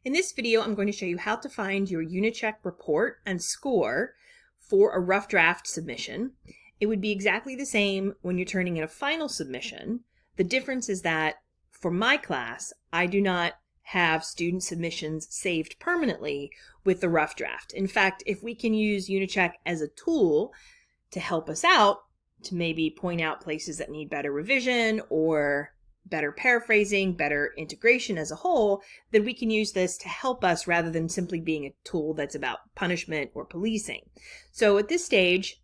In this video, I'm going to show you how to find your UniCheck report and score for a rough draft submission. It would be exactly the same when you're turning in a final submission. The difference is that for my class, I do not have student submissions saved permanently with the rough draft. In fact, if we can use UniCheck as a tool to help us out, to maybe point out places that need better revision or better paraphrasing, better integration as a whole, then we can use this to help us rather than simply being a tool that's about punishment or policing. So at this stage,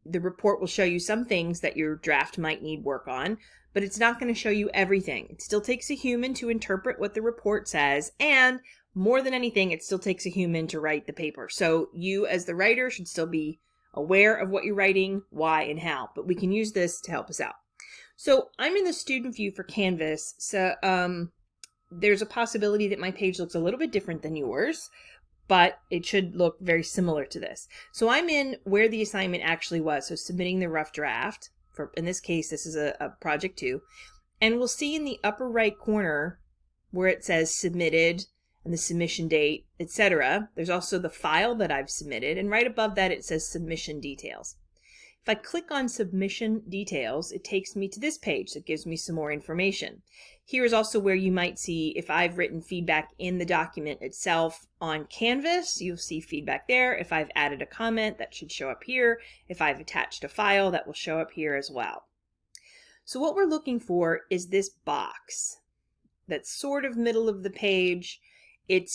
the report will show you some things that your draft might need work on, but it's not going to show you everything. It still takes a human to interpret what the report says, and more than anything, it still takes a human to write the paper. So you as the writer should still be aware of what you're writing, why, and how, but we can use this to help us out. So I'm in the student view for Canvas, so there's a possibility that my page looks a little bit different than yours, but it should look very similar to this. So I'm in where the assignment actually was, so submitting the rough draft. For, in this case, this is a project 2, and we'll see in the upper right corner where it says submitted and the submission date, etc. There's also the file that I've submitted, and right above that it says submission details. If I click on submission details, it takes me to this page that gives me some more information. Here is also where you might see if I've written feedback in the document itself on Canvas, you'll see feedback there. If I've added a comment, that should show up here. If I've attached a file, that will show up here as well. So what we're looking for is this box that's sort of middle of the page. It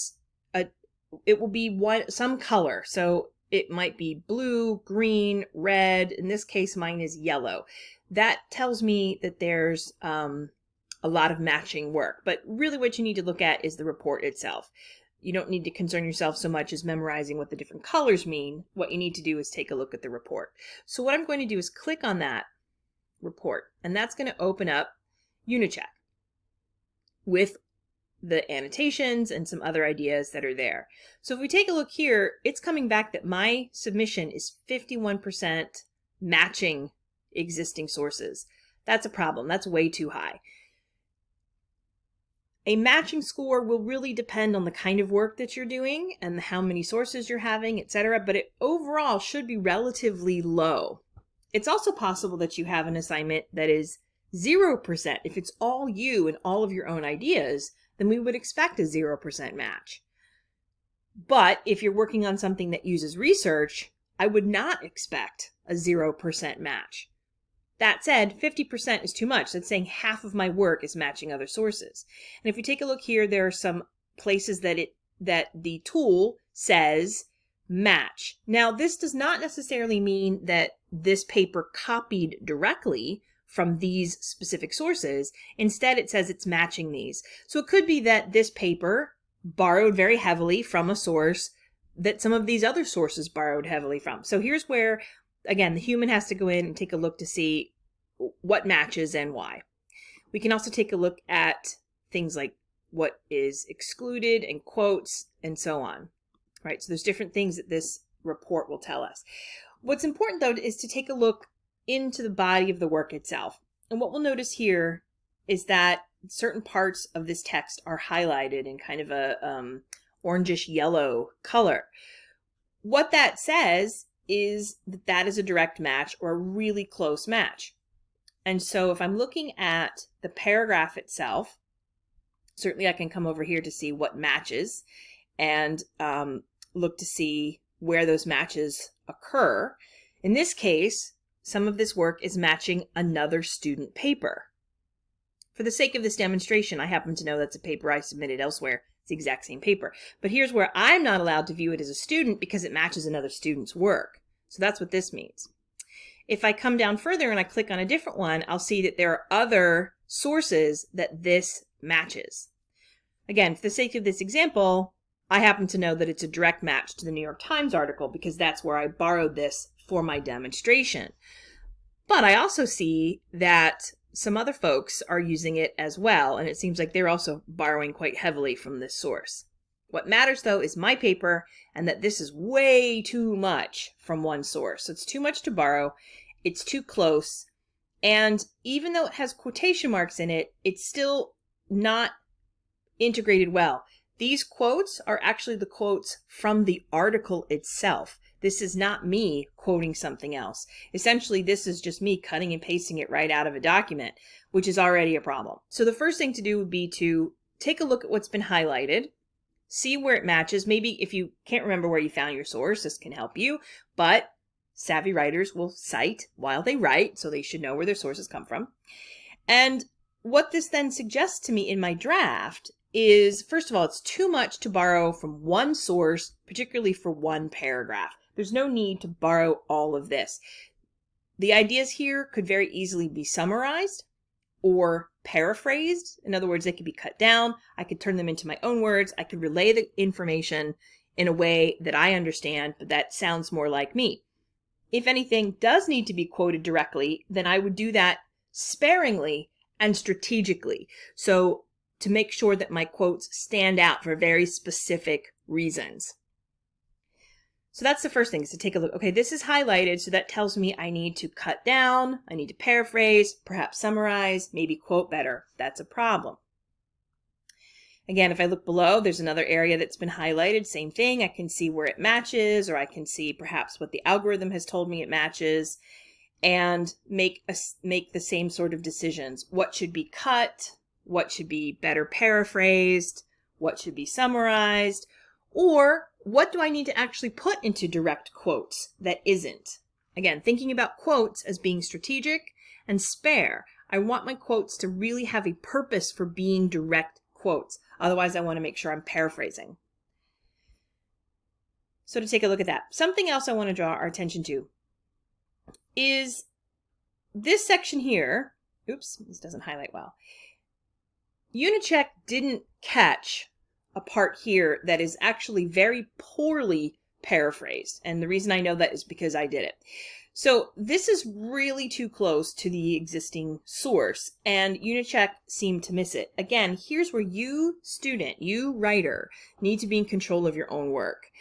will be some color. So it might be blue, green, red. In this case, mine is yellow. That tells me that there's a lot of matching work. But really what you need to look at is the report itself. You don't need to concern yourself so much as memorizing what the different colors mean. What you need to do is take a look at the report. So what I'm going to do is click on that report, and that's going to open up UniCheck with the annotations and some other ideas that are there. So if we take a look here, it's coming back that my submission is 51% matching existing sources. That's a problem. That's way too high. A matching score will really depend on the kind of work that you're doing and how many sources you're having, etc., but it overall should be relatively low. It's also possible that you have an assignment that is 0%. If it's all you and all of your own ideas, then we would expect a 0% match. But if you're working on something that uses research, I would not expect a 0% match. That said, 50% is too much. That's saying half of my work is matching other sources. And if you take a look here, there are some places that the tool says match. Now, this does not necessarily mean that this paper copied directly from these specific sources. Instead, it says it's matching these. So it could be that this paper borrowed very heavily from a source that some of these other sources borrowed heavily from. So here's where, again, the human has to go in and take a look to see what matches and why. We can also take a look at things like what is excluded and quotes and so on. Right? So there's different things that this report will tell us. What's important, though, is to take a look into the body of the work itself. And what we'll notice here is that certain parts of this text are highlighted in kind of a orangish yellow color. What that says is that that is a direct match or a really close match. And so if I'm looking at the paragraph itself, certainly I can come over here to see what matches and look to see where those matches occur. In this case, some of this work is matching another student paper. For the sake of this demonstration, I happen to know that's a paper I submitted elsewhere. It's the exact same paper. But here's where I'm not allowed to view it as a student because it matches another student's work. So that's what this means. If I come down further and I click on a different one, I'll see that there are other sources that this matches. Again, for the sake of this example, I happen to know that it's a direct match to the New York Times article because that's where I borrowed this for my demonstration. But I also see that some other folks are using it as well, and it seems like they're also borrowing quite heavily from this source. What matters, though, is my paper and that this is way too much from one source. So it's too much to borrow, it's too close, and even though it has quotation marks in it, it's still not integrated well. These quotes are actually the quotes from the article itself. This is not me quoting something else. Essentially, this is just me cutting and pasting it right out of a document, which is already a problem. So the first thing to do would be to take a look at what's been highlighted, see where it matches. Maybe if you can't remember where you found your source, this can help you, but savvy writers will cite while they write, so they should know where their sources come from. And what this then suggests to me in my draft is, first of all, it's too much to borrow from one source, particularly for one paragraph. There's no need to borrow all of this. The ideas here could very easily be summarized or paraphrased. In other words, they could be cut down. I could turn them into my own words. I could relay the information in a way that I understand, but that sounds more like me. If anything does need to be quoted directly, then I would do that sparingly and strategically. So to make sure that my quotes stand out for very specific reasons. So that's the first thing, is to take a look. Okay, this is highlighted, so that tells me I need to cut down, I need to paraphrase, perhaps summarize, maybe quote better. That's a problem. Again, if I look below, there's another area that's been highlighted. Same thing. I can see where it matches, or I can see perhaps what the algorithm has told me it matches, and make the same sort of decisions. What should be cut? What should be better paraphrased? What should be summarized? Or what do I need to actually put into direct quotes that isn't? Again, thinking about quotes as being strategic and spare. I want my quotes to really have a purpose for being direct quotes. Otherwise, I want to make sure I'm paraphrasing. So to take a look at that, something else I want to draw our attention to is this section here. Oops, this doesn't highlight well. UniCheck didn't catch a part here that is actually very poorly paraphrased. And the reason I know that is because I did it. So this is really too close to the existing source, and UniCheck seemed to miss it. Again, here's where you student, you writer, need to be in control of your own work.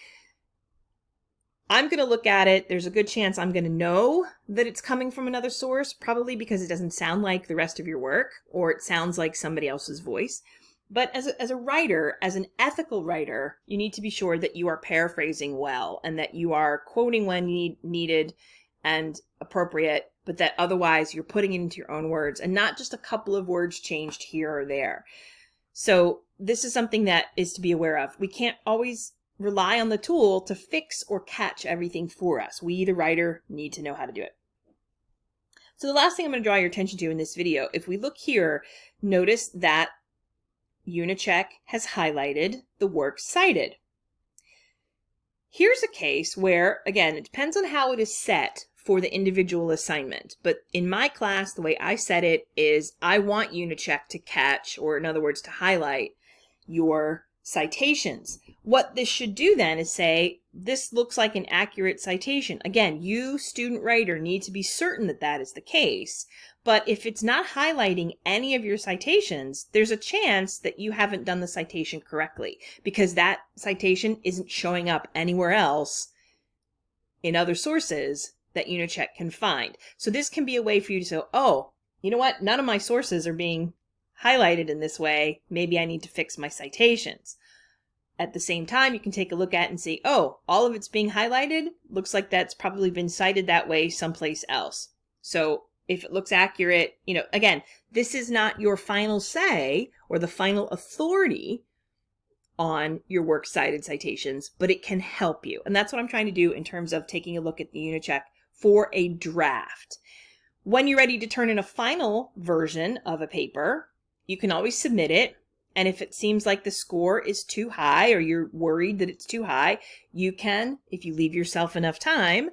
I'm going to look at it. There's a good chance I'm going to know that it's coming from another source, probably because it doesn't sound like the rest of your work, or it sounds like somebody else's voice. But as a writer, as an ethical writer, you need to be sure that you are paraphrasing well and that you are quoting when needed and appropriate, but that otherwise you're putting it into your own words and not just a couple of words changed here or there. So this is something that is to be aware of. We can't always rely on the tool to fix or catch everything for us. We, the writer, need to know how to do it. So the last thing I'm going to draw your attention to in this video, if we look here, notice that UniCheck has highlighted the work cited. Here's a case where, again, it depends on how it is set for the individual assignment. But in my class, the way I set it is I want UniCheck to catch, or in other words, to highlight your citations. What this should do then is say, this looks like an accurate citation. Again, you, student writer, need to be certain that that is the case. But if it's not highlighting any of your citations, there's a chance that you haven't done the citation correctly, because that citation isn't showing up anywhere else in other sources that UniCheck can find. So this can be a way for you to say, oh, you know what? None of my sources are being highlighted in this way. Maybe I need to fix my citations. At the same time, you can take a look at it and see, oh, all of it's being highlighted. Looks like that's probably been cited that way someplace else. So if it looks accurate, again, this is not your final say or the final authority on your works cited citations, but it can help you. And that's what I'm trying to do in terms of taking a look at the UniCheck for a draft. When you're ready to turn in a final version of a paper, you can always submit it. And if it seems like the score is too high or you're worried that it's too high, you can, if you leave yourself enough time,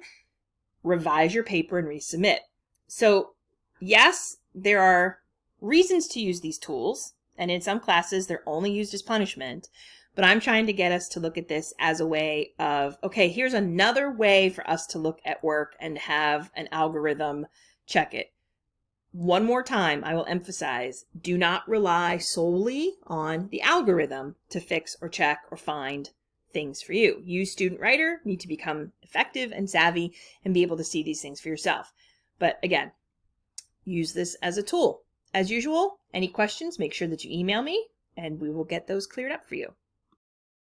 revise your paper and resubmit. So yes, there are reasons to use these tools, and in some classes they're only used as punishment, but I'm trying to get us to look at this as a way of, okay, here's another way for us to look at work and have an algorithm check it. One more time, I will emphasize, do not rely solely on the algorithm to fix or check or find things for you. You, student writer, need to become effective and savvy and be able to see these things for yourself. But again, use this as a tool. As usual, any questions, make sure that you email me and we will get those cleared up for you.